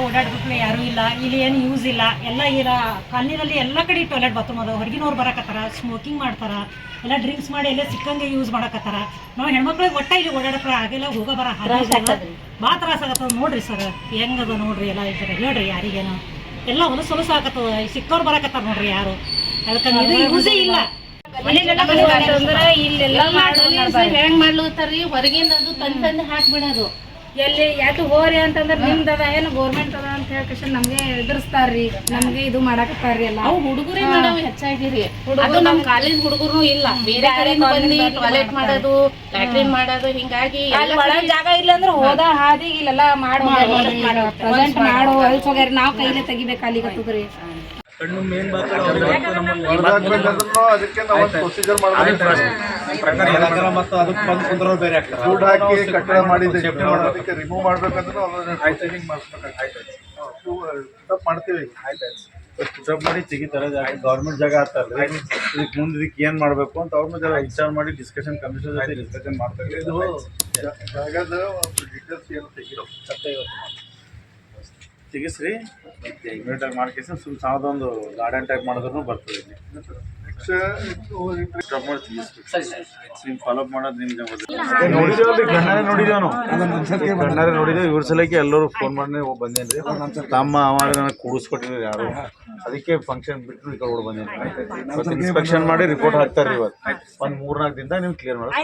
ಓಡಾಡ್ಬಿಟ್ರೆ ಯಾರೂ ಇಲ್ಲ, ಇಲ್ಲಿ ಏನು ಯೂಸ್ ಇಲ್ಲ. ಎಲ್ಲ ಕಾಲನಿನಲ್ಲಿ ಎಲ್ಲ ಕಡೆ ಟಾಯ್ಲೆಟ್ ಬಾತ್ರೂಮ್ ಅದ. ಹೊರಗಿನವ್ರು ಬರಕತ್ತಾರ, ಸ್ಮೋಕಿಂಗ್ ಮಾಡ್ತಾರ, ಎಲ್ಲ ಡ್ರಿಂಕ್ಸ್ ಮಾಡಿ ಎಲ್ಲ ಸಿಕ್ಕಂಗೆ ಯೂಸ್ ಮಾಡಕತ್ತಾರ. ನಾವು ಹೆಣ್ಮಕ್ಳಿಗೆ ಒಟ್ಟ ಇಲ್ಲಿ ಓಡಾಡಕ್ಕೆ ಆಗಿಲ್ಲ, ಹೋಗ ಬರ ಭಾಳ ತ್ರಾಸ ಆಗತ್ತದ. ನೋಡ್ರಿ ಸರ್ ಹೆಂಗದ ನೋಡ್ರಿ, ಎಲ್ಲ ಇದ್ರೆ ಹೇಳ್ರಿ ಯಾರಿಗೇನು ಎಲ್ಲ ಹೊಲಸು ಆಗತ್ತದ. ಸಿಕ್ಕವ್ರು ಬರಕತ್ತಾರ ನೋಡ್ರಿ, ಯಾರು ಅದಕ್ಕೆ ಇದು ಯೂಸೇ ಇಲ್ಲ. ಇಲ್ಲೆಲ್ಲ ಹೆಂಗ್ ಮಾಡ್ಲತ್ತಾರ್ರಿ, ಹೊರಗಿಂದ ಅದು ತಂದು ಹಾಕ್ಬಿಡೋದು. ಎಲ್ಲಿ ಯಾಕೆ ಹೋರಿ ಅಂತಂದ್ರೆ ನಿಮ್ದು ಅದ ಏನು ಗೌರ್ಮೆಂಟ್ ಅದ ಅಂತ ಹೇಳಿ ನಮ್ಗೆ ಎದುರಿಸ್ತಾರ್ರಿ, ನಮ್ಗೆ ಇದು ಮಾಡಕತ್ತಾರ್ರಿ. ಎಲ್ಲ ಅವು ಹುಡುಗರೇ ಮಾಡವ್ ಹೆಚ್ಚಾಗಿರಿ. ಅದು ನಮ್ ಕಾಲೇಜ್ ಹುಡುಗರು ಇಲ್ಲ, ಬೇರೆ ಕಡೆ ಬಂದು ಟಾಯ್ಲೆಟ್ ಮಾಡೋದು, ಲ್ಯಾಟ್ರಿನ್ ಮಾಡೋದು, ಹಿಂಗಾಗಿ ಜಾಗ ಇಲ್ಲ ಅಂದ್ರೆ ಹೋದ ಹಾದಿ ಇಲ್ಲೆಲ್ಲ ಪ್ರೆಸೆಂಟ್ ಮಾಡೋ ಹೊಲ್ಸ್ ಹೋಗ್ಯಾರ. ನಾವ್ ಕೈಲೇ ತೆಗಿಬೇಕು ಅಲ್ಲಿಗತ್ತದ್ರಿ. ಕಣ್ಣು ಮೇನ್ ಅದಕ್ಕೆ ನಾವು ಪ್ರೊಸೀಜರ್ ಮತ್ತು ಅದಕ್ಕೆ ಬಂದು ಕುಂದ್ರೋರು ಬೇರೆ ಆಗ್ತದೆ. ದುಡ್ಡು ಹಾಕಿ ಕಟ್ಟಡ ಮಾಡಿದ್ದಕ್ಕೆ ರಿಮೂವ್ ಮಾಡ್ಬೇಕಂದ್ರೆ ಟ್ರೈನಿಂಗ್ ಮಾಡ್ತೀವಿ. ಪುಷಪ್ ಮಾಡಿ ತೆಗಿತಾರೆ. ಗೌರ್ಮೆಂಟ್ ಜಾಗ ಆಗ್ತಾರಲ್ಲ, ಇದಕ್ಕೆ ಮುಂದೆ ಇದಕ್ಕೆ ಏನು ಮಾಡಬೇಕು ಅಂತ ಅವ್ರನ್ನ ಜರ ವಿಚಾರ ಮಾಡಿ ಡಿಸ್ಕಷನ್ ಕಮಿಷನ್ ಜೊತೆ ಡಿಸ್ಕಷನ್ ಮಾಡ್ತಾರೆ. ಇದು ಜಾಗದ ಡೀಟೇಲ್ಸ್ ಏನು ತೆಗಿರೋ ತೆಗಿಸ್ರಿ, ಇಮಿಡಿಯೇಟಾಗಿ ಮಾಡ್ಕೇಸಿ ಸುಮ್ಮನೆ ಸಾವೊಂದು ಗಾರ್ಡನ್ ಟೈಪ್ ಮಾಡಿದ್ರು ಬರ್ತದೆ. ಫಾಲೋಅಪ್ ಮಾಡೋದು ನಿಮ್ಗೆ ನೋಡಿದೇವೆ ನೋಡಿದ್ದೇವೆ. ಇವ್ರ ಸಲಕ್ಕೆ ಎಲ್ಲರೂ ಫೋನ್ ಮಾಡಿ ಬಂದೇನ್ರಿ. ತಮ್ಮ ನನಗೆ ಕೂಡಿಸ್ಕೊಟ್ಟಿದ್ರು ಯಾರು, ಅದಕ್ಕೆ ಫಂಕ್ಷನ್ ಬಿಟ್ಟು ಈ ಕಡೆ ಬಂದೇನ್ರಿ. ಇನ್ಸ್ಪೆಕ್ಷನ್ ಮಾಡಿ ರಿಪೋರ್ಟ್ ಹಾಕ್ತಾರೆ. ಇವತ್ತು ಒಂದು 3-4 ದಿನದಾಗ ನೀವು ಕ್ಲಿಯರ್ ಮಾಡೋದು.